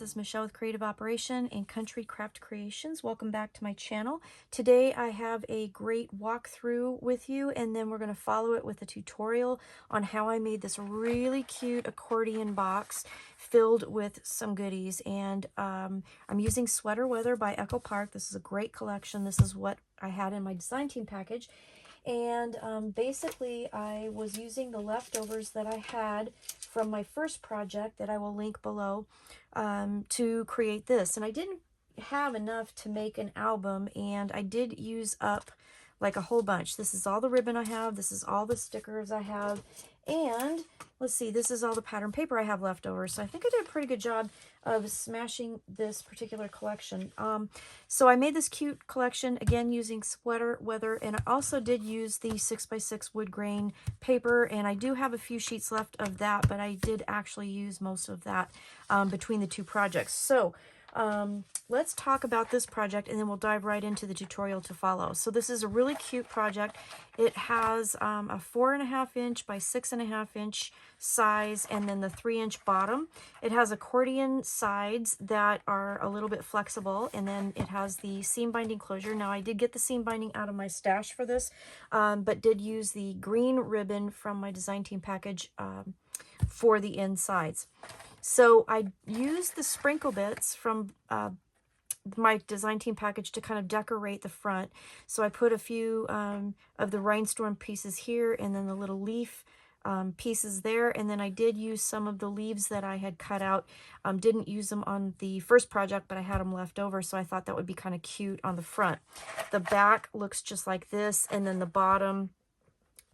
this is Michelle with Creative Operation and Country Craft Creations. Welcome back to my channel. Today I have a great walkthrough with you, and then we're going to follow it with a tutorial on how I made this really cute accordion box filled with some goodies. And I'm using Sweater Weather by Echo Park. This is a great collection. This is what I had in my design team package. And basically I was using the leftovers that I had from my first project that I will link below to create this. And I didn't have enough to make an album, and I did use up like a whole bunch. This is all the ribbon I have. This is all the stickers I have. And let's see, this is all the pattern paper I have left over. So I think I did a pretty good job of smashing this particular collection. So I made this cute collection, again, using Sweater Weather, and I also did use the 6x6 wood grain paper, and I do have a few sheets left of that, but I did actually use most of that between the two projects. So let's talk about this project, and then we'll dive right into the tutorial to follow. So this is a really cute project. It has a 4.5 inch by 6.5 inch size, and then the 3-inch bottom. It has accordion sides that are a little bit flexible, and then it has the seam binding closure. Now I did get the seam binding out of my stash for this, but did use the green ribbon from my design team package for the insides. So I used the sprinkle bits from my design team package to kind of decorate the front. So I put a few of the rhinestone pieces here, and then the little leaf pieces there, and then I did use some of the leaves that I had cut out. Didn't use them on the first project, but I had them left over, so I thought that would be kind of cute on the front. The back looks just like this, and then the bottom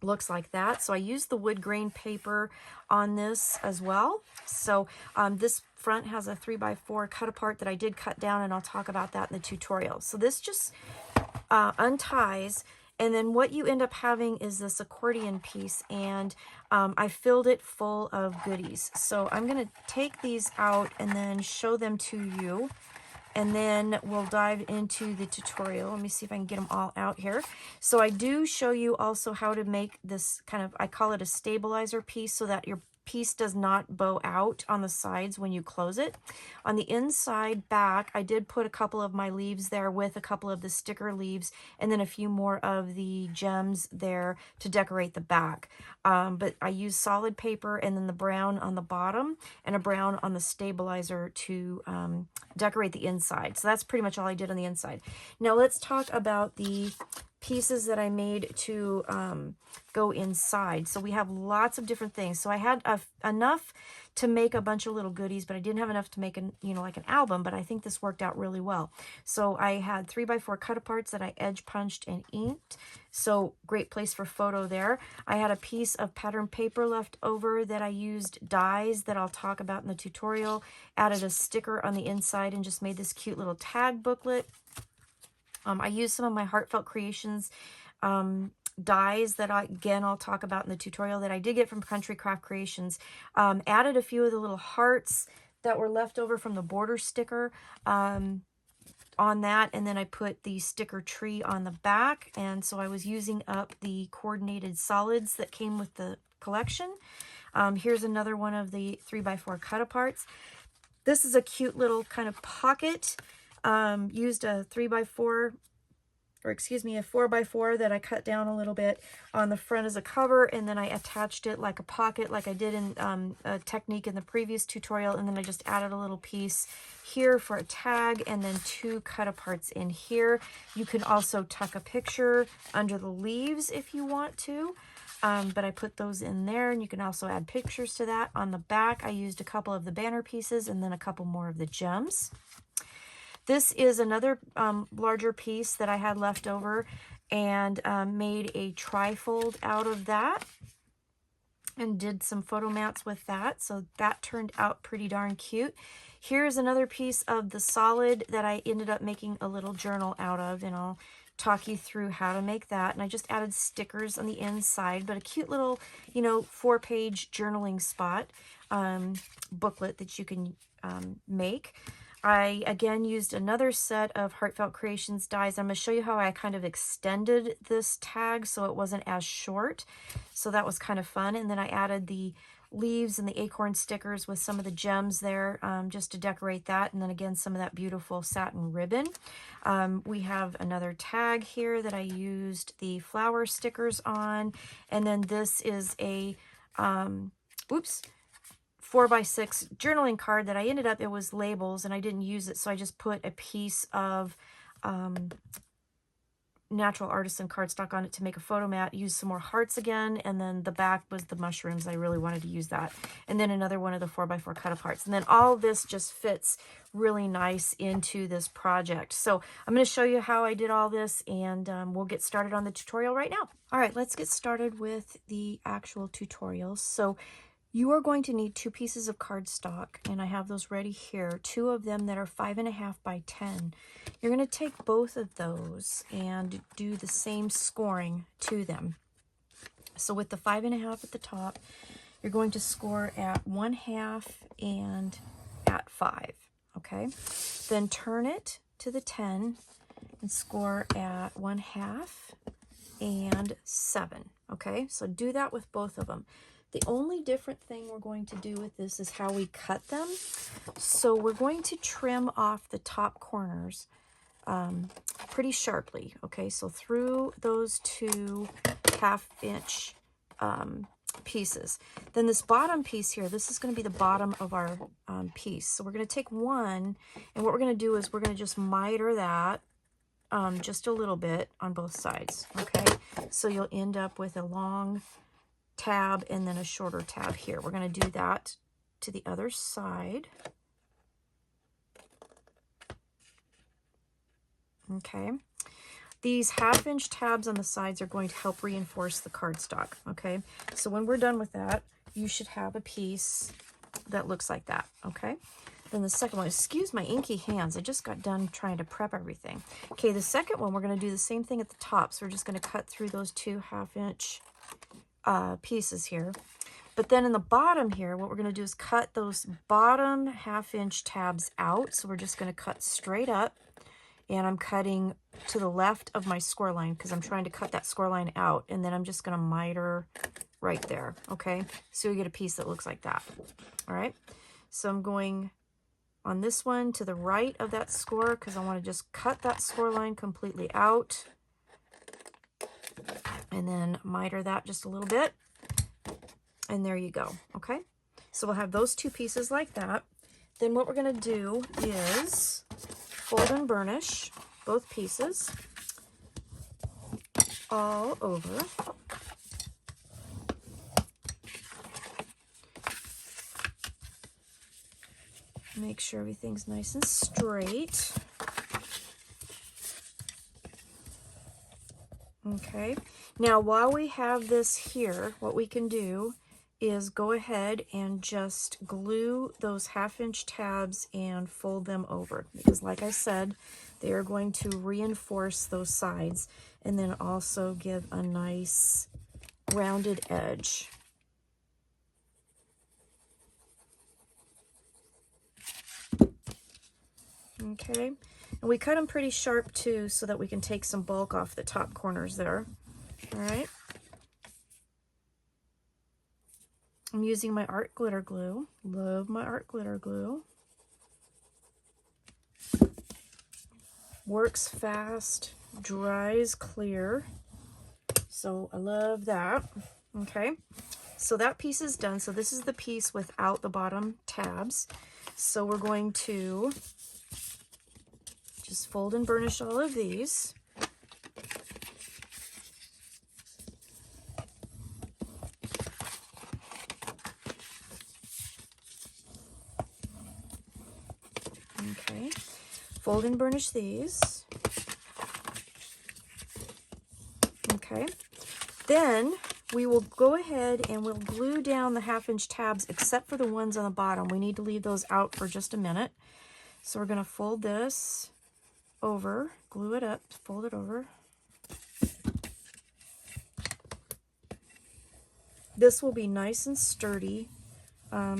looks like that. So I used the wood grain paper on this as well. So this front has a 3x4 cut apart that I did cut down, and I'll talk about that in the tutorial. So this just unties, and then what you end up having is this accordion piece, and I filled it full of goodies. So I'm going to take these out and then show them to you, and then we'll dive into the tutorial. Let me see if I can get them all out here. So I do show you also how to make this kind of, I call it a stabilizer piece, so that your piece does not bow out on the sides when you close it. On the inside back, I did put a couple of my leaves there with a couple of the sticker leaves, and then a few more of the gems there to decorate the back. But I used solid paper, and then the brown on the bottom and a brown on the stabilizer to decorate the inside. So that's pretty much all I did on the inside. Now let's talk about the pieces that I made to go inside. So we have lots of different things. So I had enough to make a bunch of little goodies, but I didn't have enough to make an, like an album, but I think this worked out really well. So I had 3x4 cut aparts that I edge punched and inked. So great place for photo there. I had a piece of pattern paper left over that I used dies that I'll talk about in the tutorial. Added a sticker on the inside and just made this cute little tag booklet. I used some of my Heartfelt Creations dies that I'll talk about in the tutorial that I did get from Country Craft Creations. Added a few of the little hearts that were left over from the border sticker on that, and then I put the sticker tree on the back, and so I was using up the coordinated solids that came with the collection. Here's another one of the 3x4 cut aparts. This is a cute little kind of pocket. Used a 4x4 that I cut down a little bit on the front as a cover, and then I attached it like a pocket like I did in a technique in the previous tutorial, and then I just added a little piece here for a tag, and then 2 cut aparts in here. You can also tuck a picture under the leaves if you want to. But I put those in there, and you can also add pictures to that. On the back, I used a couple of the banner pieces and then a couple more of the gems. This is another larger piece that I had left over, and made a trifold out of that and did some photo mats with that. So that turned out pretty darn cute. Here's another piece of the solid that I ended up making a little journal out of, and I'll talk you through how to make that. And I just added stickers on the inside, but a cute little, 4-page journaling spot booklet that you can make. I, again, used another set of Heartfelt Creations dies. I'm going to show you how I kind of extended this tag so it wasn't as short. So that was kind of fun. And then I added the leaves and the acorn stickers with some of the gems there just to decorate that. And then again, some of that beautiful satin ribbon. We have another tag here that I used the flower stickers on. And then this is a, oops, 4x6 journaling card that I ended up, it was labels and I didn't use it. So I just put a piece of Natural Artisan cardstock on it to make a photo mat, use some more hearts again, and then the back was the mushrooms. I really wanted to use that. And then another one of the 4x4 cut-up hearts. And then all this just fits really nice into this project. So I'm going to show you how I did all this, and we'll get started on the tutorial right now. All right, let's get started with the actual tutorials. So you are going to need 2 pieces of cardstock, and I have those ready here. 2 of them that are 5.5 by 10. You're going to take both of those and do the same scoring to them. So with the 5.5 at the top, you're going to score at 1/2 and at 5. Okay. Then turn it to the 10 and score at 1/2 and 7. Okay. So do that with both of them. The only different thing we're going to do with this is how we cut them. So we're going to trim off the top corners pretty sharply. Okay, so through those 2 1/2-inch pieces. Then this bottom piece here, this is going to be the bottom of our piece. So we're going to take one, and what we're going to do is we're going to just miter that just a little bit on both sides. Okay, so you'll end up with a long tab and then a shorter tab here. We're going to do that to the other side. Okay. These 1/2-inch tabs on the sides are going to help reinforce the cardstock. Okay. So when we're done with that, you should have a piece that looks like that. Okay. Then the second one, excuse my inky hands. I just got done trying to prep everything. Okay. The second one, we're going to do the same thing at the top. So we're just going to cut through those 2 1/2-inch pieces here. But then in the bottom here, what we're going to do is cut those bottom 1/2-inch tabs out. So we're just going to cut straight up, and I'm cutting to the left of my score line because I'm trying to cut that score line out, and then I'm just going to miter right there. Okay, so we get a piece that looks like that. All right, so I'm going on this one to the right of that score because I want to just cut that score line completely out. And then miter that just a little bit. And there you go. Okay. So we'll have those 2 pieces like that. Then what we're going to do is fold and burnish both pieces all over. Make sure everything's nice and straight. Okay, now while we have this here, what we can do is go ahead and just glue those 1/2-inch tabs and fold them over, because like I said, they are going to reinforce those sides and then also give a nice rounded edge. Okay, and we cut them pretty sharp too so that we can take some bulk off the top corners there. All right. I'm using my art glitter glue. Love my art glitter glue. Works fast, dries clear. So I love that. Okay, so that piece is done. So this is the piece without the bottom tabs. So we're going to just fold and burnish all of these. Okay, fold and burnish these. Okay, then we will go ahead and we'll glue down the 1/2-inch tabs except for the ones on the bottom. We need to leave those out for just a minute. So we're going to fold this over, glue it up, fold it over. This will be nice and sturdy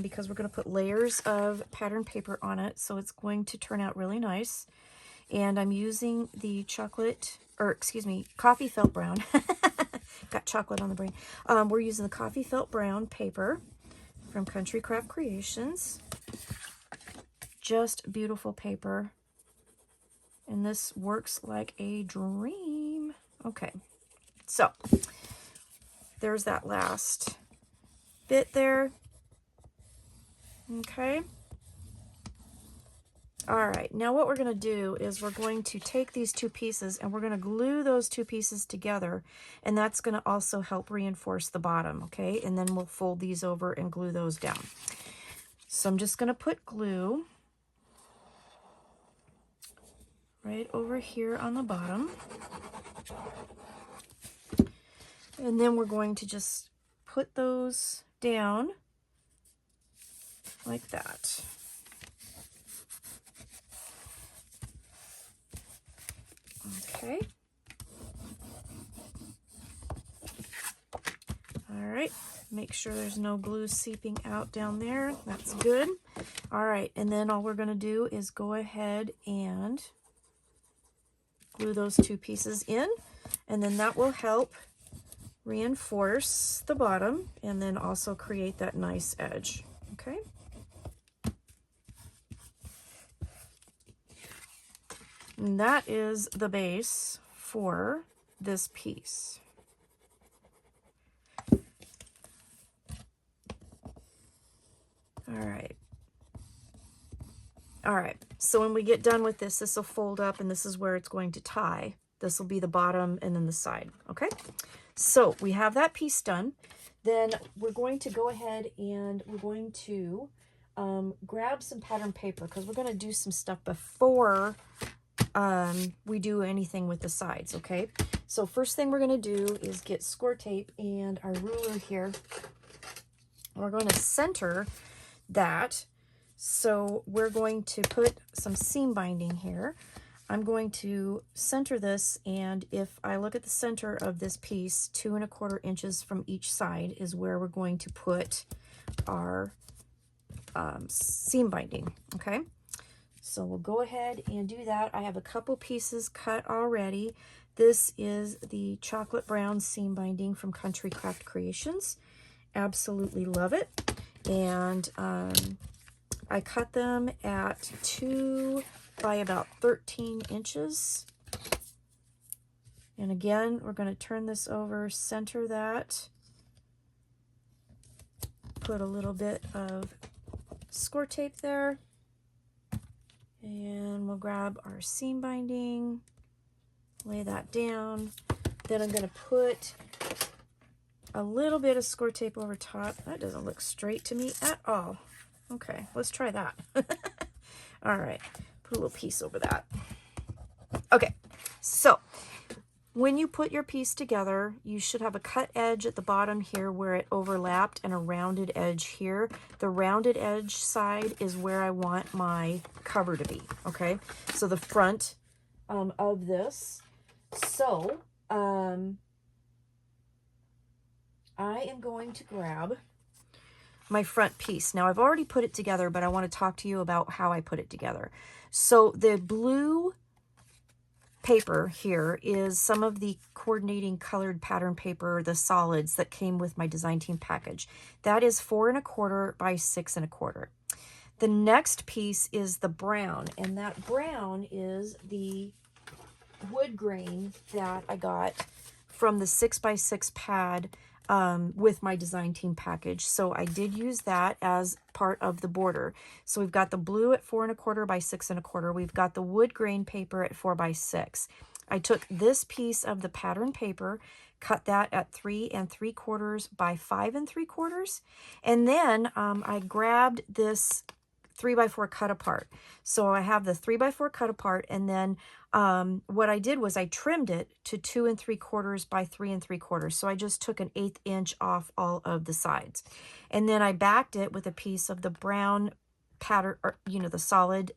because we're going to put layers of pattern paper on it, so it's going to turn out really nice. And I'm using the coffee felt brown. Got chocolate on the brain. We're using the coffee felt brown paper from Country Craft Creations. Just beautiful paper. And this works like a dream. Okay, so there's that last bit there. Okay. All right, now what we're going to do is we're going to take these two pieces and we're going to glue those two pieces together, and that's going to also help reinforce the bottom, okay? And then we'll fold these over and glue those down. So I'm just going to put glue right over here on the bottom. And then we're going to just put those down like that. Okay. All right. Make sure there's no glue seeping out down there. That's good. All right. And then all we're going to do is go ahead and glue those two pieces in. And then that will help reinforce the bottom and then also create that nice edge. Okay. And that is the base for this piece. All right, so when we get done with this, this will fold up and this is where it's going to tie. This will be the bottom and then the side, okay? So we have that piece done. Then we're going to go ahead and we're going to grab some pattern paper because we're going to do some stuff before we do anything with the sides, okay? So first thing we're going to do is get score tape and our ruler here. We're going to center that. So we're going to put some seam binding here. I'm going to center this, and if I look at the center of this piece, 2 1/4 inches from each side is where we're going to put our seam binding, okay? So we'll go ahead and do that. I have a couple pieces cut already. This is the chocolate brown seam binding from Country Craft Creations. Absolutely love it. And I cut them at 2 by about 13 inches. And again, we're going to turn this over, center that, put a little bit of score tape there, and we'll grab our seam binding, lay that down. Then I'm going to put a little bit of score tape over top. That doesn't look straight to me at all. Okay, let's try that. All right, put a little piece over that. Okay, so when you put your piece together, you should have a cut edge at the bottom here where it overlapped and a rounded edge here. The rounded edge side is where I want my cover to be, okay? So the front of this. So I am going to grab my front piece. Now I've already put it together, but I want to talk to you about how I put it together. So the blue paper here is some of the coordinating colored pattern paper, the solids that came with my design team package. That is 4 1/4 by 6 1/4. The next piece is the brown, and that brown is the wood grain that I got from the 6x6 pad with my design team package. So I did use that as part of the border. So we've got the blue at 4 1/4 by 6 1/4. We've got the wood grain paper at 4 by 6. I took this piece of the pattern paper, cut that at 3 3/4 by 5 3/4. And then I grabbed this 3x4 cut apart. So I have the 3x4 cut apart, and then what I did was I trimmed it to 2 3/4 by 3 3/4. So I just took an 1/8 inch off all of the sides. And then I backed it with a piece of the brown pattern, or, you know, the solid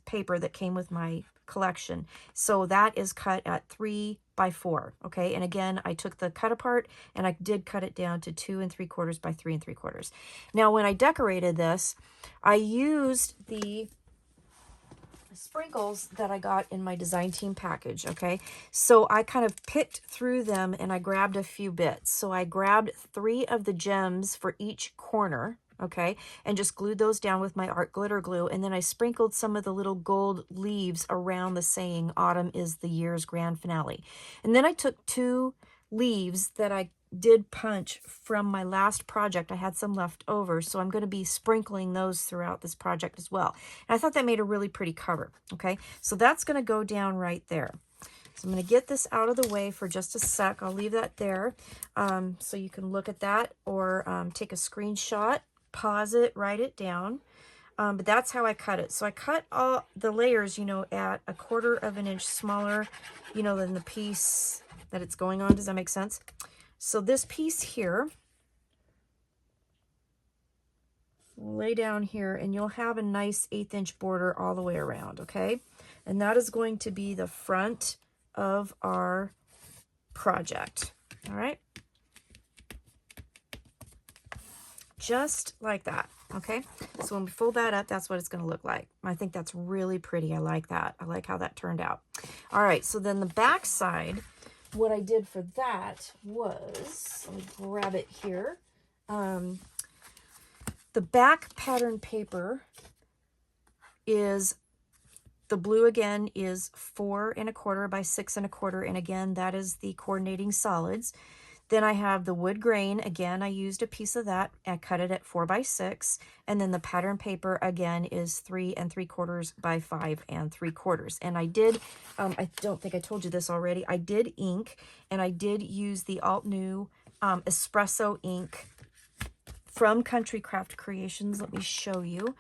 paper that came with my collection. So that is cut at 3 by 4, okay? And again, I took the cut apart and I did cut it down to 2 3/4 by 3 3/4. Now, when I decorated this, I used the sprinkles that I got in my design team package, okay? So I kind of picked through them and I grabbed a few bits. So I grabbed 3 of the gems for each corner, okay, and just glued those down with my art glitter glue. And then I sprinkled some of the little gold leaves around the saying, "Autumn is the year's grand finale." And then I took 2 leaves that I did punch from my last project. I had some left over, so I'm going to be sprinkling those throughout this project as well. And I thought that made a really pretty cover, okay? So that's going to go down right there. So I'm going to get this out of the way for just a sec. I'll leave that there so you can look at that or take a screenshot, pause it, write it down. But that's how I cut it. So I cut all the layers, you know, at 1/4 of an inch smaller, you know, than the piece that it's going on. Does that make sense? So this piece here, we'll lay down here and you'll have a nice 1/8 inch border all the way around, okay? And that is going to be the front of our project, all right? Just like that, okay? So when we fold that up, that's what it's going to look like. I think that's really pretty. I like that. I like how that turned out. All right, so then the back side, what I did for that was, let me grab it here. The back pattern paper is, the blue again is 4 1/4 by 6 1/4. And again, that is the coordinating solids. Then I have the wood grain. Again, I used a piece of that. I cut it at 4 by 6. And then the pattern paper, again, is 3 3/4 by 5 3/4. And I did, I don't think I told you this already, I did ink, and I did use the Alt New espresso ink from Country Craft Creations. Let me show you.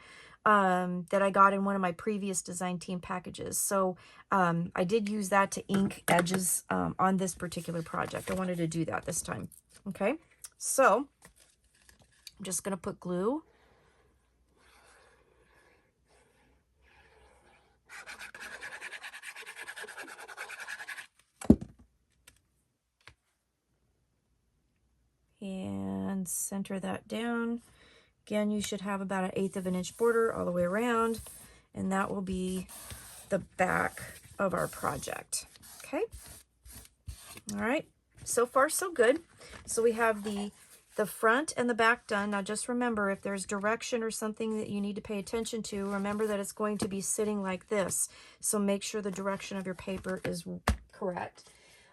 That I got in one of my previous design team packages. So I did use that to ink edges on this particular project. I wanted to do that this time. Okay, so I'm just going to put glue. And center that down. Again, you should have about 1/8 of an inch border all the way around, and that will be the back of our project. Okay. All right. So far, so good. So we have the front and the back done. Now, just remember, if there's direction or something that you need to pay attention to, remember that it's going to be sitting like this. So make sure the direction of your paper is correct.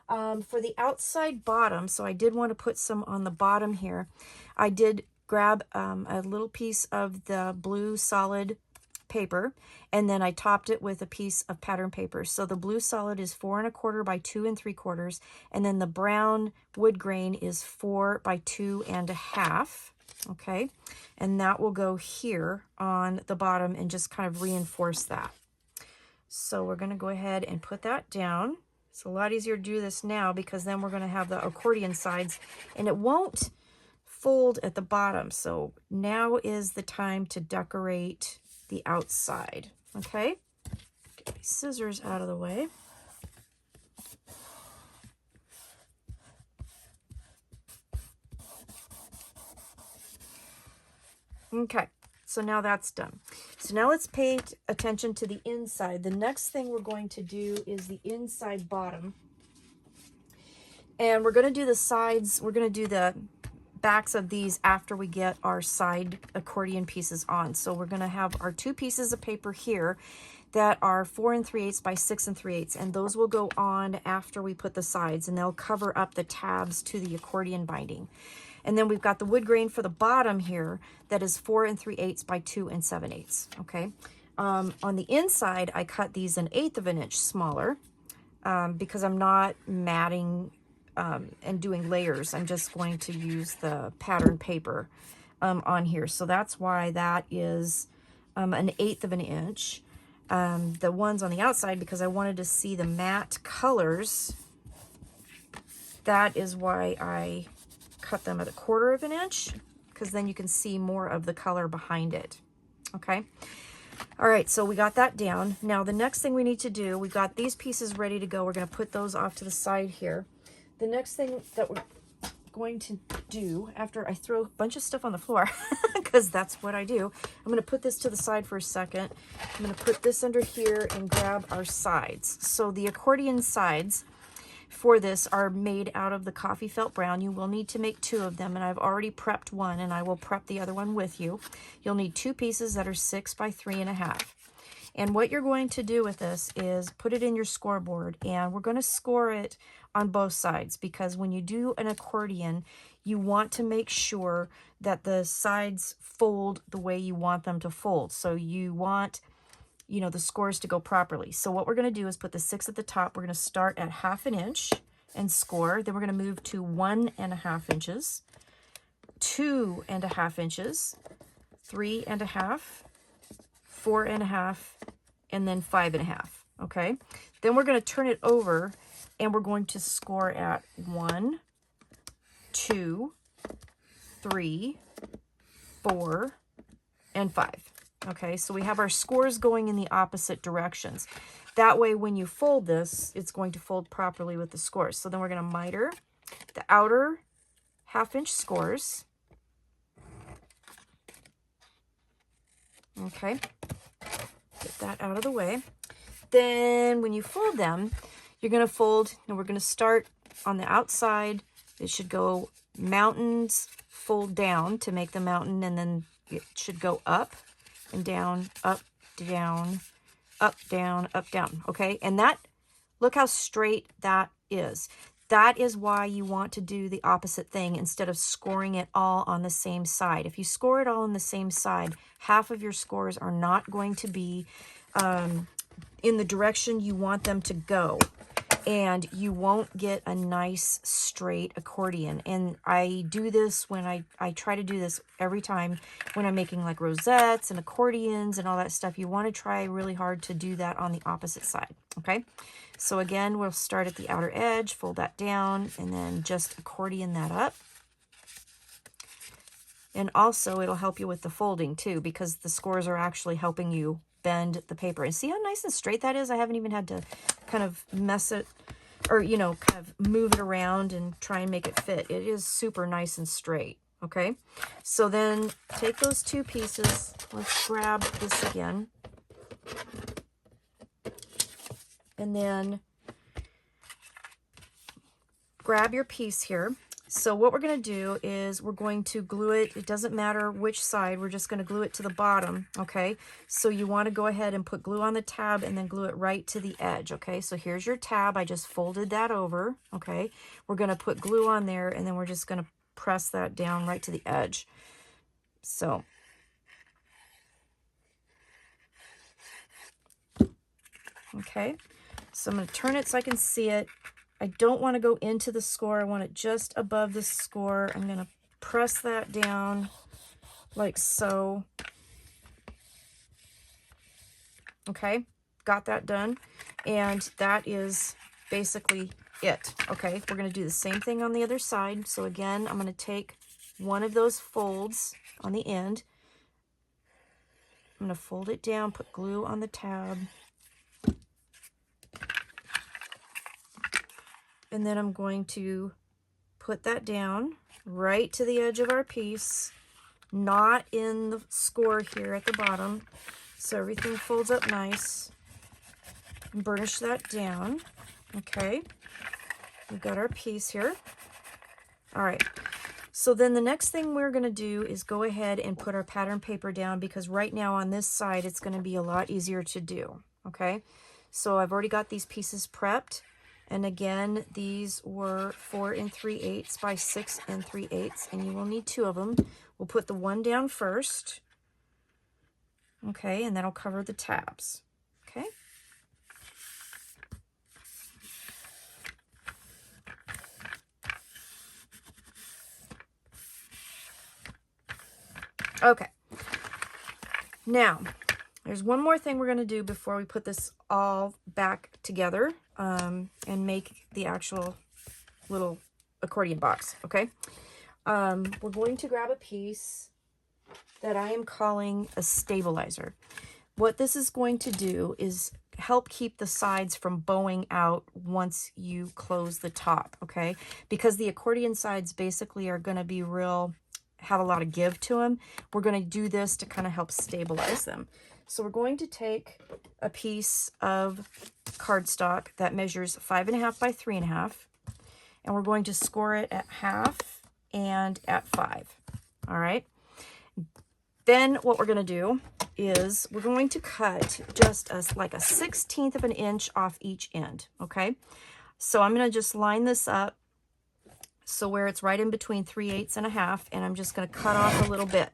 For the outside bottom, so I did want to put some on the bottom here. I did grab a little piece of the blue solid paper, and then I topped it with a piece of pattern paper. So the blue solid is 4 1/4 by 2 3/4, and then the brown wood grain is 4 by 2 1/2. Okay, and that will go here on the bottom and just kind of reinforce that. So we're going to go ahead and put that down. It's a lot easier to do this now because then we're going to have the accordion sides, and it won't fold at the bottom. So now is the time to decorate the outside. Okay, get my scissors out of the way. Okay, so now that's done. So now let's pay attention to the inside. The next thing we're going to do is the inside bottom, and we're going to do the sides. We're going to do the backs of these after we get our side accordion pieces on. So we're going to have our 2 pieces of paper here that are 4 3/8 by 6 3/8, and those will go on after we put the sides, and they'll cover up the tabs to the accordion binding. And then we've got the wood grain for the bottom here that is 4 3/8 by 2 7/8. Okay. On the inside, I cut these 1/8 of an inch smaller because I'm not matting and doing layers. I'm just going to use the pattern paper on here. So that's why that is 1/8 of an inch. The ones on the outside, because I wanted to see the matte colors, that is why I cut them at 1/4 of an inch, because then you can see more of the color behind it. Okay. All right, so we got that down. Now the next thing we need to do, we've got these pieces ready to go. We're going to put those off to the side here. The next thing that we're going to do after I throw a bunch of stuff on the floor, because that's what I do, I'm going to put this to the side for a second. I'm going to put this under here and grab our sides. So the accordion sides for this are made out of the coffee felt brown. You will need to make 2 of them, and I've already prepped one, and I will prep the other one with you. You'll need 2 pieces that are 6 by 3.5. And what you're going to do with this is put it in your scoreboard, and we're going to score it on both sides, because when you do an accordion, you want to make sure that the sides fold the way you want them to fold. So you want, you know, the scores to go properly. So what we're going to do is put the 6 at the top. We're going to start at 1/2 inch and score. Then we're going to move to 1.5 inches, 2.5 inches, 3.5, 4.5, and then 5.5. Okay. Then we're going to turn it over, and we're going to score at 1, 2, 3, 4, and 5. Okay, so we have our scores going in the opposite directions. That way, when you fold this, it's going to fold properly with the scores. So then we're going to miter the outer 1/2 inch scores. Okay, get that out of the way. Then when you fold them, you're going to fold, and we're going to start on the outside. It should go mountains, fold down to make the mountain, and then it should go up and down, up, down, up, down, up, down. Okay, and that, look how straight that is. That is why you want to do the opposite thing instead of scoring it all on the same side. If you score it all on the same side, half of your scores are not going to be in the direction you want them to go, and you won't get a nice straight accordion. And I do this when I try to do this every time when I'm making like rosettes and accordions and all that stuff. You want to try really hard to do that on the opposite side. Okay, so again, we'll start at the outer edge, fold that down, and then just accordion that up. And also it'll help you with the folding too, because the scores are actually helping you bend the paper. And see how nice and straight that is? I haven't even had to kind of mess it, or, you know, kind of move it around and try and make it fit. It is super nice and straight. Okay, so then take those 2 pieces. Let's grab this again. And then grab your piece here. So what we're going to do is we're going to glue it. It doesn't matter which side. We're just going to glue it to the bottom, okay? So you want to go ahead and put glue on the tab and then glue it right to the edge, okay? So here's your tab. I just folded that over, okay? We're going to put glue on there, and then we're just going to press that down right to the edge. So okay, so I'm going to turn it so I can see it. I don't want to go into the score. I want it just above the score. I'm going to press that down like so. Okay, got that done. And that is basically it. Okay, we're going to do the same thing on the other side. So again, I'm going to take one of those folds on the end. I'm going to fold it down, put glue on the tab. And then I'm going to put that down right to the edge of our piece, not in the score here at the bottom. So everything folds up nice. And burnish that down. Okay, we've got our piece here. All right, so then the next thing we're going to do is go ahead and put our pattern paper down, because right now on this side it's going to be a lot easier to do. Okay, so I've already got these pieces prepped. And again, these were 4 3/8 by 6 3/8, and you will need 2 of them. We'll put the one down first. Okay, and that'll cover the tabs. Okay. Okay. Now, there's one more thing we're going to do before we put this all back together and make the actual little accordion box, okay? We're going to grab a piece that I am calling a stabilizer. What this is going to do is help keep the sides from bowing out once you close the top, okay? Because the accordion sides basically are going to be have a lot of give to them. We're going to do this to kind of help stabilize them. So we're going to take a piece of cardstock that measures 5.5 by 3.5, and we're going to score it at 1/2 and at 5. All right. Then what we're going to do is we're going to cut just like a 1/16 of an inch off each end. Okay. So I'm going to just line this up so where it's right in between 3/8 and 1/2, and I'm just going to cut off a little bit.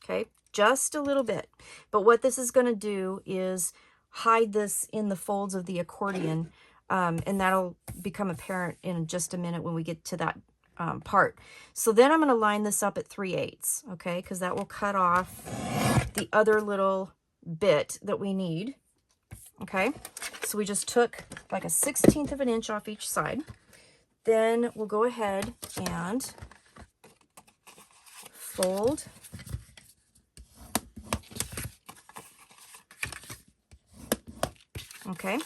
Okay. Just a little bit. But what this is going to do is hide this in the folds of the accordion, and that'll become apparent in just a minute when we get to that part. So then I'm going to line this up at 3/8, okay, because that will cut off the other little bit that we need. Okay, so we just took like a 1/16 of an inch off each side. Then we'll go ahead and fold okay,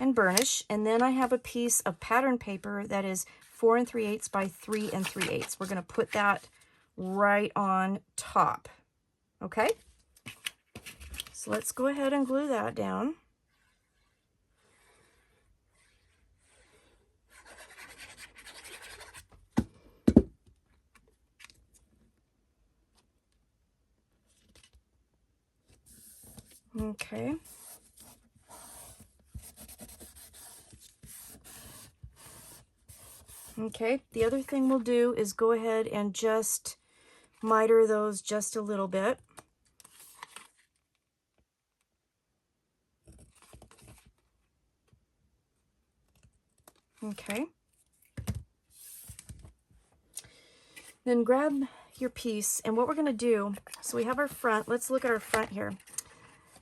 and burnish. And then I have a piece of pattern paper that is 4 3/8 by 3 3/8. We're going to put that right on top. Okay, so let's go ahead and glue that down. Okay. Okay, the other thing we'll do is go ahead and just miter those just a little bit. Okay. Then grab your piece, and what we're going to do, so we have our front. Let's look at our front here.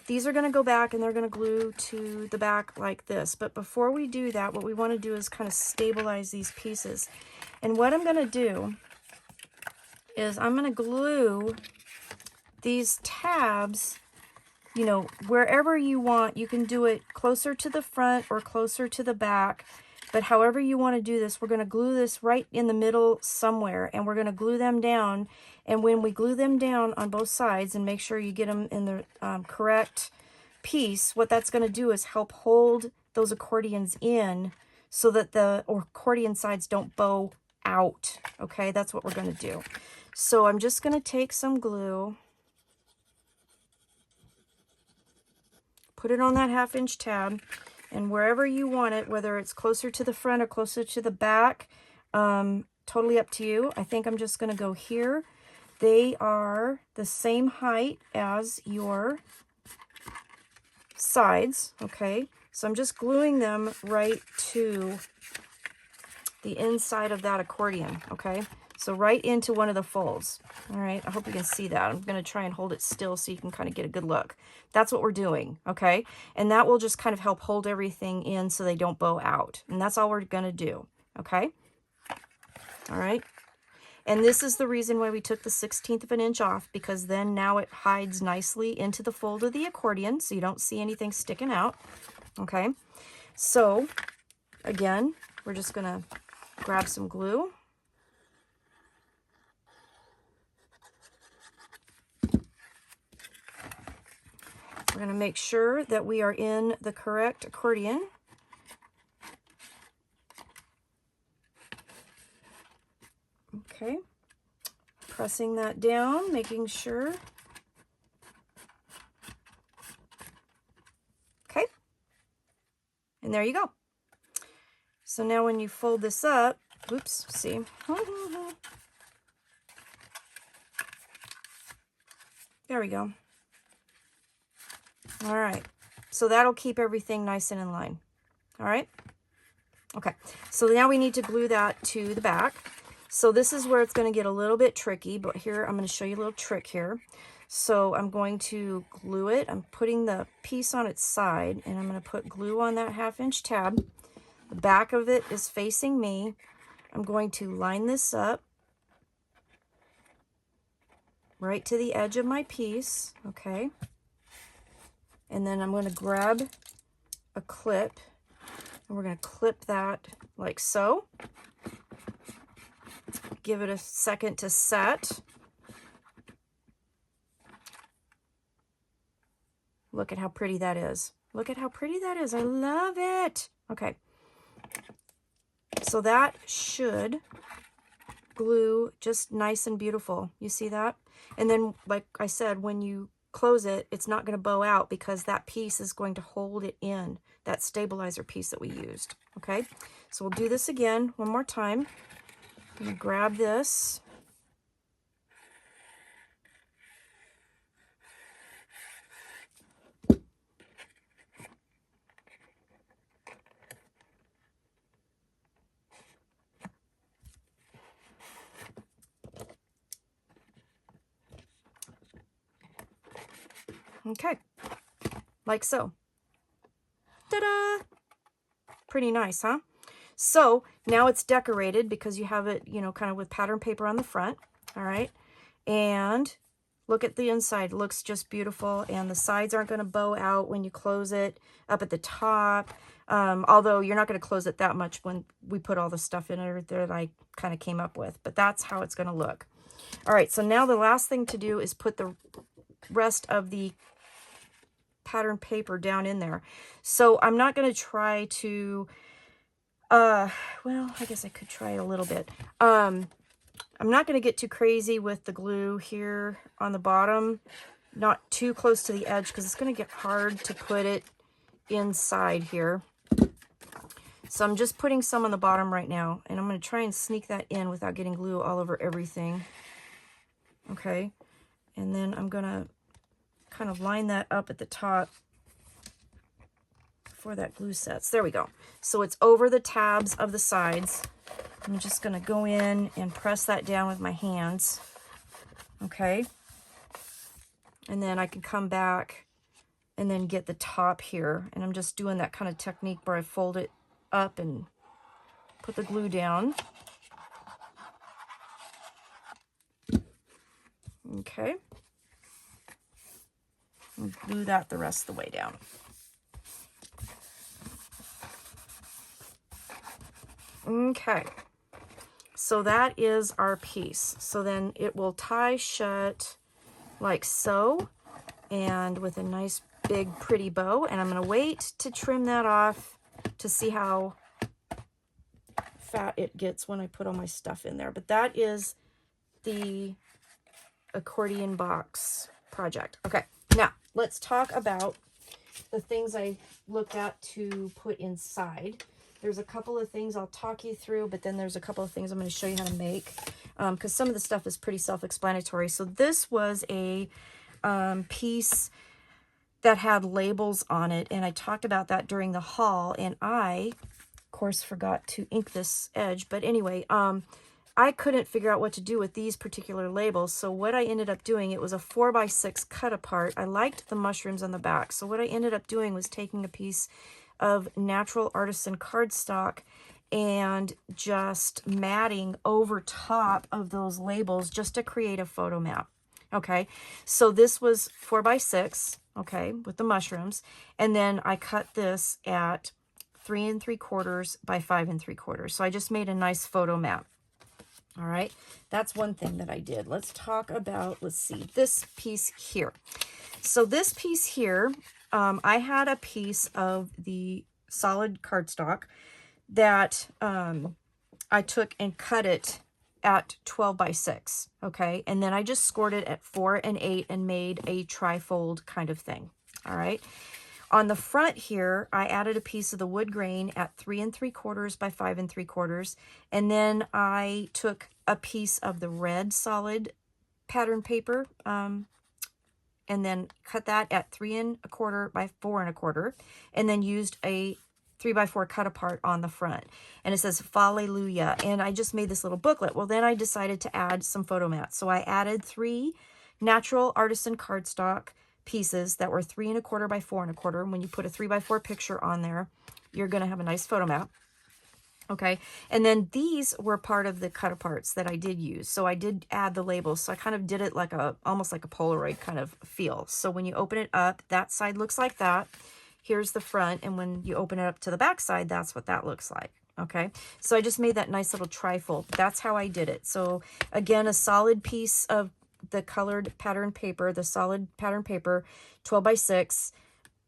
These are going to go back, and they're going to glue to the back like this. But before we do that, what we want to do is kind of stabilize these pieces. And what I'm going to do is I'm going to glue these tabs, you know, wherever you want. You can do it closer to the front or closer to the back. But however you want to do this, we're going to glue this right in the middle somewhere, and we're going to glue them down. And when we glue them down on both sides, and make sure you get them in the correct piece, what that's going to do is help hold those accordions in so that the accordion sides don't bow out. Okay, that's what we're going to do. So I'm just going to take some glue, put it on that 1/2 inch tab, and wherever you want it, whether it's closer to the front or closer to the back, totally up to you. I think I'm just going to go here. They are the same height as your sides, okay? So I'm just gluing them right to the inside of that accordion, okay? So right into one of the folds. All right, I hope you can see that. I'm going to try and hold it still so you can kind of get a good look. That's what we're doing, okay? And that will just kind of help hold everything in so they don't bow out. And that's all we're going to do, okay? All right. And this is the reason why we took the 1/16 of an inch off, because then now it hides nicely into the fold of the accordion so you don't see anything sticking out, okay? So, again, we're just going to grab some glue. We're going to make sure that we are in the correct accordion. Okay. Pressing that down, making sure. Okay. And there you go. So now when you fold this up, oops, see. There we go. All right, so that'll keep everything nice and in line. All right, okay, so now we need to glue that to the back. So this is where it's going to get a little bit tricky, but here I'm going to show you a little trick here. So I'm going to glue it. I'm putting the piece on its side, and I'm going to put glue on that 1/2 inch tab. The back of it is facing me. I'm going to line this up right to the edge of my piece, okay? And then I'm going to grab a clip, and we're going to clip that like so. Give it a second to set. Look at how pretty that is. Look at how pretty that is. I love it. Okay. So that should glue just nice and beautiful. You see that? And then, like I said, when you close it, it's not going to bow out because that piece is going to hold it in, that stabilizer piece that we used. Okay. So we'll do this again one more time. I'm going to grab this. Okay, like so. Ta-da! Pretty nice, huh? So now it's decorated because you have it, you know, kind of with pattern paper on the front. All right. And look at the inside. It looks just beautiful. And the sides aren't going to bow out when you close it up at the top. Although you're not going to close it that much when we put all the stuff in it that I kind of came up with. But that's how it's going to look. All right. So now the last thing to do is put the rest of the pattern paper down in there. So I'm not going to try to, well, I guess I could try it a little bit. I'm not going to get too crazy with the glue here on the bottom, not too close to the edge because it's going to get hard to put it inside here. So I'm just putting some on the bottom right now, and I'm going to try and sneak that in without getting glue all over everything. Okay. And then I'm going to kind of line that up at the top before that glue sets. There we go. So it's over the tabs of the sides. I'm just going to go in and press that down with my hands. Okay. And then I can come back and then get the top here. And I'm just doing that kind of technique where I fold it up and put the glue down. Okay. And glue that the rest of the way down. Okay. So that is our piece. So then it will tie shut like so, and with a nice big pretty bow. And I'm going to wait to trim that off to see how fat it gets when I put all my stuff in there. But that is the accordion box project. Okay, now let's talk about the things I looked at to put inside. There's a couple of things I'll talk you through, but then there's a couple of things I'm going to show you how to make because some of the stuff is pretty self-explanatory. So this was a piece that had labels on it, and I talked about that during the haul, and I, of course, forgot to ink this edge. But anyway, I couldn't figure out what to do with these particular labels. So what I ended up doing, it was a 4x6 cut apart. I liked the mushrooms on the back. So what I ended up doing was taking a piece of Natural Artisan cardstock and just matting over top of those labels just to create a photo map. Okay, so this was 4x6, okay, with the mushrooms. And then I cut this at 3 3/4 by 5 3/4. So I just made a nice photo map. All right, that's one thing that I did. Let's talk about, let's see, this piece here. So this piece here, I had a piece of the solid cardstock that I took and cut it at 12x6, okay? And then I just scored it at 4 and 8 and made a tri-fold kind of thing, all right? On the front here, I added a piece of the wood grain at 3 3/4 by 5 3/4, and then I took a piece of the red solid pattern paper, and then cut that at 3 1/4 by 4 1/4, and then used a 3x4 cut apart on the front. And it says Hallelujah. And I just made this little booklet. Well, then I decided to add some photo mats. So I added 3 Natural Artisan cardstock pieces that were 3 1/4 by 4 1/4. And when you put a 3x4 picture on there, you're going to have a nice photo map. Okay, and then these were part of the cut aparts that I did use. So I did add the labels. So I kind of did it like almost like a Polaroid kind of feel. So when you open it up, that side looks like that. Here's the front. And when you open it up to the back side, that's what that looks like. Okay, so I just made that nice little trifold. That's how I did it. So again, a solid piece of the colored pattern paper, the solid pattern paper, 12 by 6,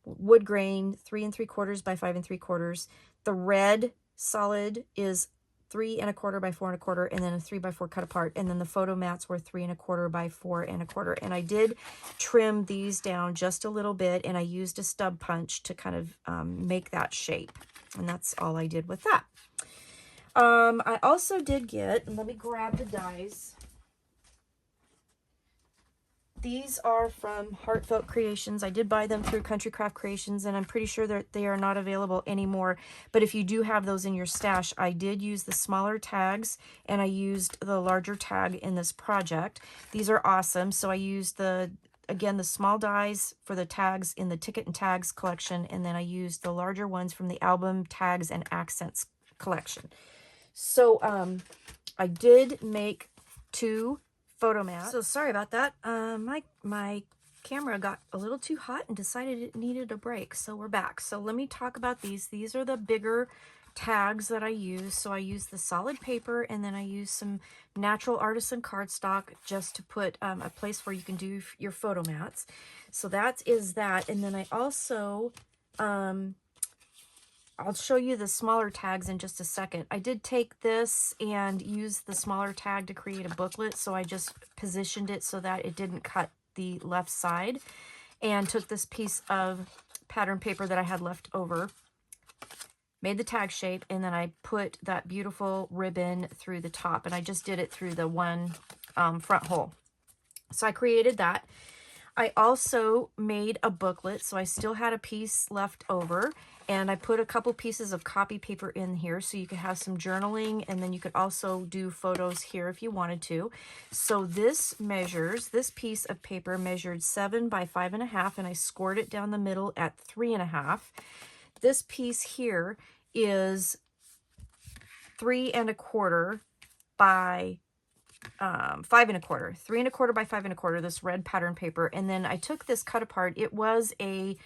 wood grain, 3 3/4 by 5 3/4. The red solid is 3 1/4 by 4 1/4, and then a 3 by 4 cut apart. And then the photo mats were 3 1/4 by 4 1/4. And I did trim these down just a little bit, and I used a stub punch to kind of make that shape. And that's all I did with that. I also did get, and let me grab the dies. These are from Heartfelt Creations. I did buy them through Country Craft Creations, and I'm pretty sure that they are not available anymore. But if you do have those in your stash, I did use the smaller tags, and I used the larger tag in this project. These are awesome. So I used again, the small dies for the tags in the Ticket and Tags collection, and then I used the larger ones from the Album Tags and Accents collection. So I did make 2 photo mats. So sorry about that. My camera got a little too hot and decided it needed a break. So we're back. So let me talk about these. These are the bigger tags that I use. So I use the solid paper, and then I use some Natural Artisan cardstock just to put a place where you can do your photo mats. So that is that. And then I also I'll show you the smaller tags in just a second. I did take this and use the smaller tag to create a booklet, so I just positioned it so that it didn't cut the left side, and took this piece of pattern paper that I had left over, made the tag shape, and then I put that beautiful ribbon through the top, and I just did it through the one front hole. So I created that. I also made a booklet, so I still had a piece left over, and I put a couple pieces of copy paper in here so you could have some journaling, and then you could also do photos here if you wanted to. So this piece of paper measured 7 by 5 1/2, and I scored it down the middle at 3 1/2. This piece here is 3 1/4 by 5 1/4, 3 1/4 by 5 1/4, this red pattern paper. And then I took this cut apart. It was a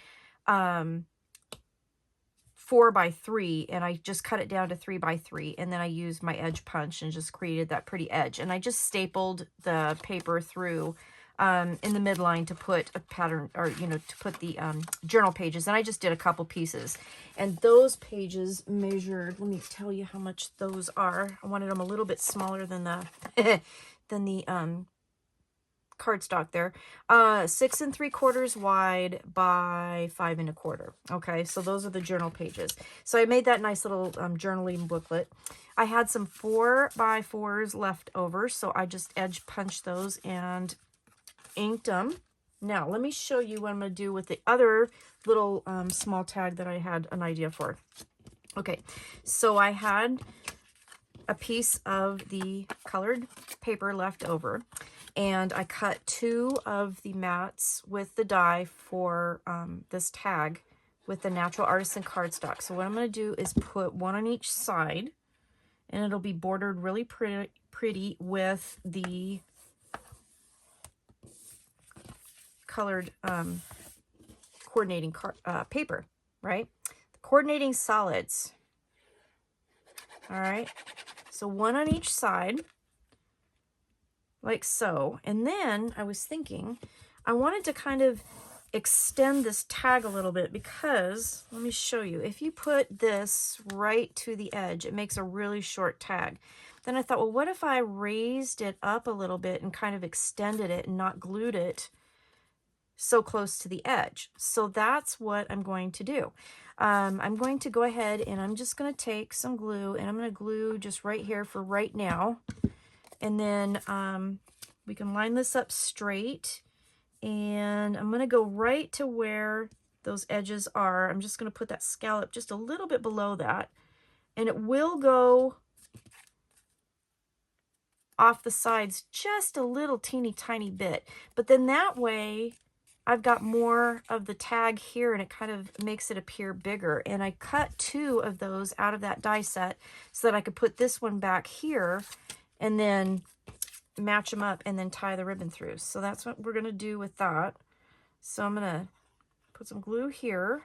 4 by 3, and I just cut it down to 3 by 3, and then I used my edge punch and just created that pretty edge. And I just stapled the paper through in the midline to put a pattern, or to put the journal pages. And I just did a couple pieces, and those pages measured, let me tell you how much those are. I wanted them a little bit smaller than the than the cardstock there. 6 3/4 wide by 5 1/4. Okay, so those are the journal pages. So I made that nice little journaling booklet. I had some 4 by 4s left over, so I just edge punched those and inked them. Now let me show you what I'm going to do with the other little small tag that I had an idea for. Okay, so I had a piece of the colored paper left over, and I cut 2 of the mats with the die for this tag with the Natural Artisan cardstock. So what I'm going to do is put 1 on each side, and it'll be bordered really pretty with the colored coordinating paper, right? The coordinating solids. All right, so 1 on each side, like so. And then I was thinking I wanted to kind of extend this tag a little bit, because let me show you, if you put this right to the edge, it makes a really short tag. Then I thought, well, what if I raised it up a little bit and kind of extended it and not glued it so close to the edge? So that's what I'm going to do. I'm going to go ahead and I'm just going to take some glue, and I'm going to glue just right here for right now. And then we can line this up straight, and I'm going to go right to where those edges are. I'm just going to put that scallop just a little bit below that, and it will go off the sides just a little teeny tiny bit. But then that way I've got more of the tag here, and it kind of makes it appear bigger. And I cut 2 of those out of that die set so that I could put this one back here and then match them up and then tie the ribbon through. So that's what we're going to do with that. So I'm going to put some glue here.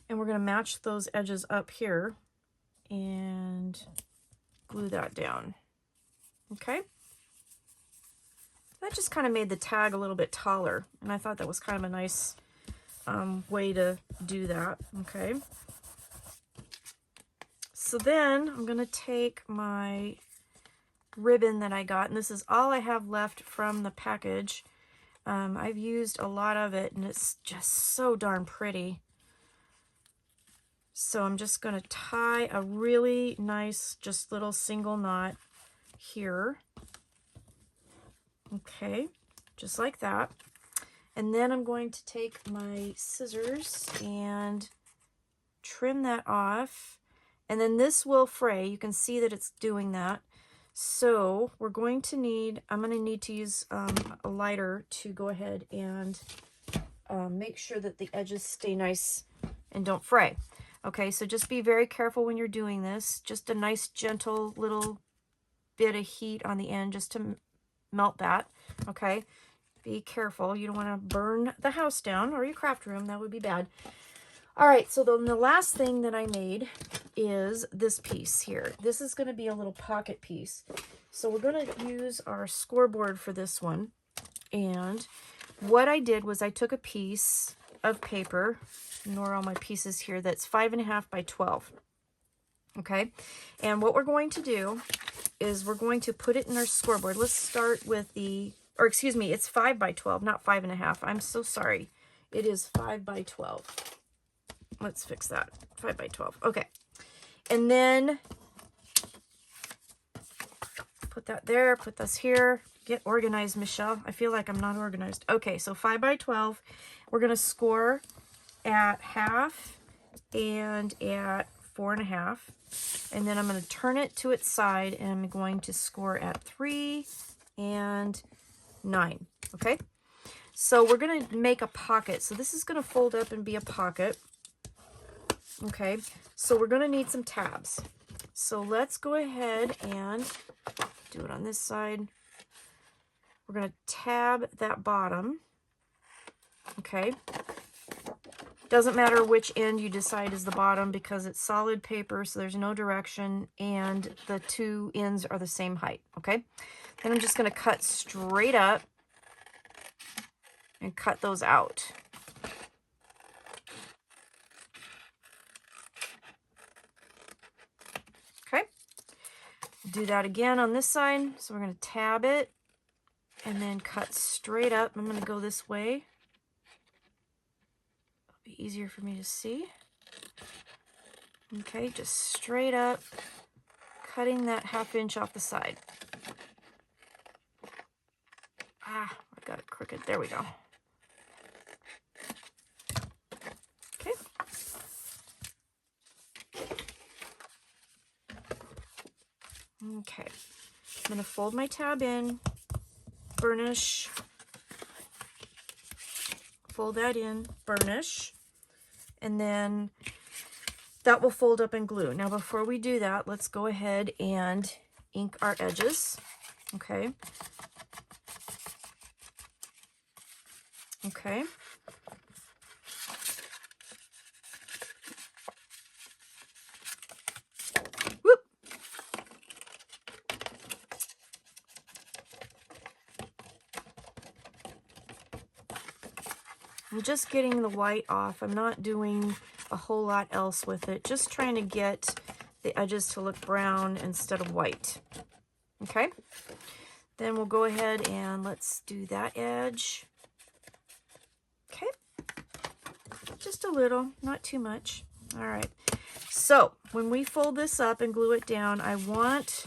And we're going to match those edges up here and glue that down. Okay. That just kind of made the tag a little bit taller, and I thought that was kind of a nice way to do that. Okay. So then I'm going to take my ribbon that I got, and this is all I have left from the package. I've used a lot of it, and it's just so darn pretty. So I'm just going to tie a really nice, just little single knot here. Okay, just like that. And then I'm going to take my scissors and trim that off. And then this will fray. You can see that it's doing that. So we're going to need, I'm going to need to use a lighter to go ahead and make sure that the edges stay nice and don't fray. Okay, so just be very careful when you're doing this. Just a nice gentle little bit of heat on the end just to melt that. Okay, be careful. You don't want to burn the house down or your craft room. That would be bad. All right, so then the last thing that I made is this piece here. This is going to be a little pocket piece. So we're going to use our scoreboard for this one. And what I did was I took a piece of paper, ignore all my pieces here, that's 5.5 by 12. Okay, and what we're going to do is we're going to put it in our scoreboard. Let's start with the, or excuse me, it's 5 by 12, not 5.5. I'm so sorry. It is 5 by 12. Let's fix that. 5 by 12. Okay, and then put that there, put this here. Get organized, Michelle. I feel like I'm not organized. Okay, so 5 by 12. We're going to score at half and at 4.5. And then I'm going to turn it to its side, and I'm going to score at 3 and 9. Okay, so we're going to make a pocket. So this is going to fold up and be a pocket. Okay, so we're going to need some tabs. So let's go ahead and do it on this side. We're going to tab that bottom. Okay, doesn't matter which end you decide is the bottom because it's solid paper, so there's no direction, and the 2 ends are the same height. Okay, then I'm just going to cut straight up and cut those out. Okay, do that again on this side. So we're going to tab it and then cut straight up. I'm going to go this way. It'll be easier for me to see. Okay, just straight up, cutting that 1/2 inch off the side. Ah, I got it crooked. There we go. Okay. Okay, I'm going to fold my tab in, burnish, fold that in, burnish, and then that will fold up and glue. Now before we do that, let's go ahead and ink our edges. Okay. Okay. Whoop. I'm just getting the white off. I'm not doing a whole lot else with it. Just trying to get the edges to look brown instead of white. Okay. Then we'll go ahead and let's do that edge. Okay. Just a little, not too much. All right. So when we fold this up and glue it down, I want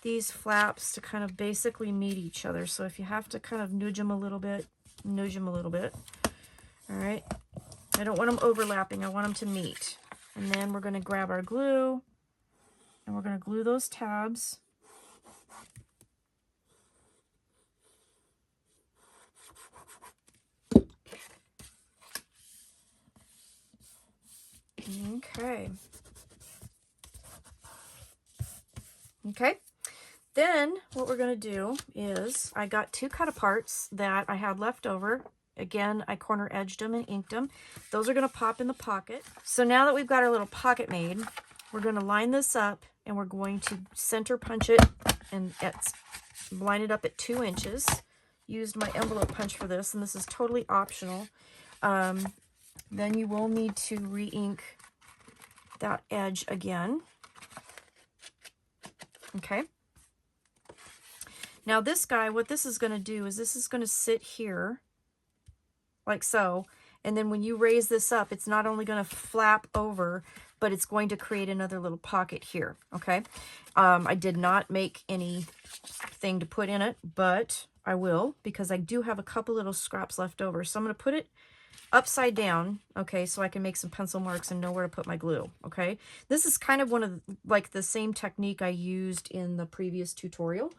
these flaps to kind of basically meet each other. So if you have to kind of nudge them a little bit, nudge them a little bit. All right. I don't want them overlapping. I want them to meet. And then we're going to grab our glue and we're going to glue those tabs. Okay. Okay. Then what we're going to do is I got 2 cut aparts that I had left over. Again, I corner edged them and inked them. Those are going to pop in the pocket. So now that we've got our little pocket made, we're going to line this up and we're going to center punch it and line it up at 2 inches. Used my envelope punch for this, and this is totally optional. Then you will need to re-ink that edge again. Okay. Now this guy, what this is going to do is this is going to sit here like so. And then when you raise this up, it's not only going to flap over, but it's going to create another little pocket here. Okay. I did not make anything to put in it, but I will because I do have a couple little scraps left over. So I'm going to put it upside down, okay, so I can make some pencil marks and know where to put my glue, okay? This is kind of one of, like, the same technique I used in the previous tutorial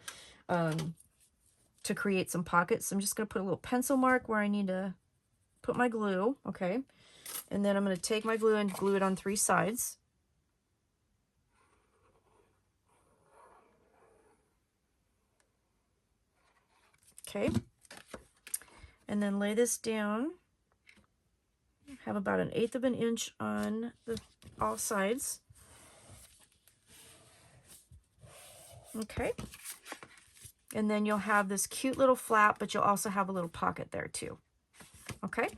to create some pockets. So I'm just going to put a little pencil mark where I need to put my glue, okay? And then I'm going to take my glue and glue it on 3 sides. Okay. And then lay this down. Have about 1/8 of an inch on all sides. Okay. And then you'll have this cute little flap, but you'll also have a little pocket there too. Okay.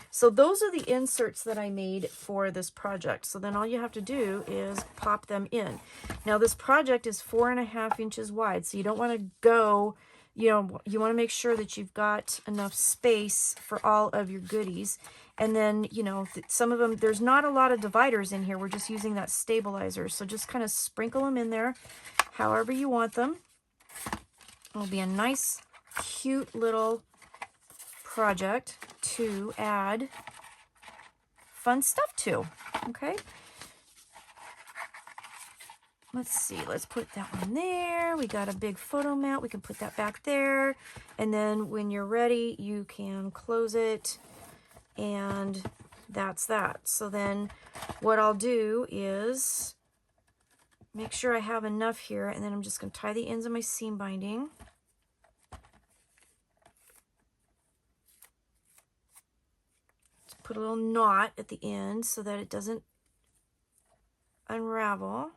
So those are the inserts that I made for this project. So then all you have to do is pop them in. Now this project is 4.5 inches wide. So you don't want to go, you know, you want to make sure that you've got enough space for all of your goodies. And then, you know, some of them, there's not a lot of dividers in here. We're just using that stabilizer. So just kind of sprinkle them in there however you want them. It'll be a nice, cute little project to add fun stuff to. Okay. Let's see. Let's put that one there. We got a big photo mount. We can put that back there. And then when you're ready, you can close it. And that's that. So then what I'll do is make sure I have enough here, and then I'm just going to tie the ends of my seam binding. Just put a little knot at the end so that it doesn't unravel.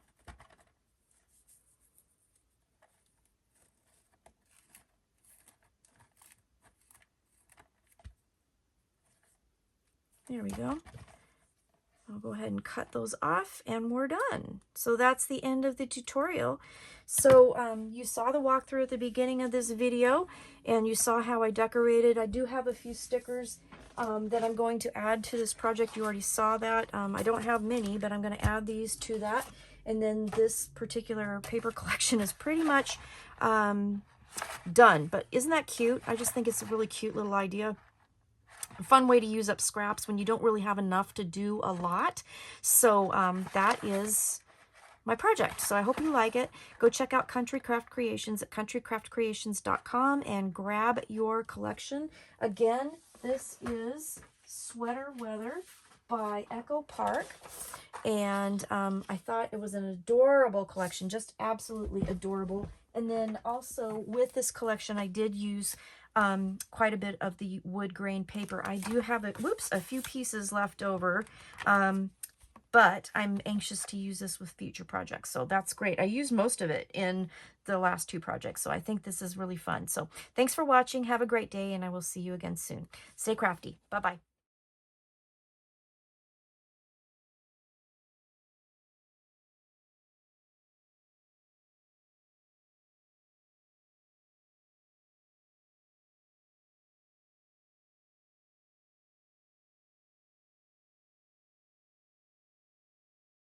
There we go. I'll go ahead and cut those off and we're done. So that's the end of the tutorial. So you saw the walkthrough at the beginning of this video and you saw how I decorated. I do have a few stickers that I'm going to add to this project. You already saw that. I don't have many, but I'm going to add these to that. And then this particular paper collection is pretty much done. But isn't that cute? I just think it's a really cute little idea. A fun way to use up scraps when you don't really have enough to do a lot. So that is my project. So I hope you like it. Go check out Country Craft Creations at countrycraftcreations.com and grab your collection. Again, this is Sweater Weather by Echo Park. And I thought it was an adorable collection, just absolutely adorable. And then also with this collection, I did use quite a bit of the wood grain paper. I do have a few pieces left over, but I'm anxious to use this with future projects. So that's great. I used most of it in the last 2 projects. So I think this is really fun. So thanks for watching. Have a great day and I will see you again soon. Stay crafty. Bye-bye.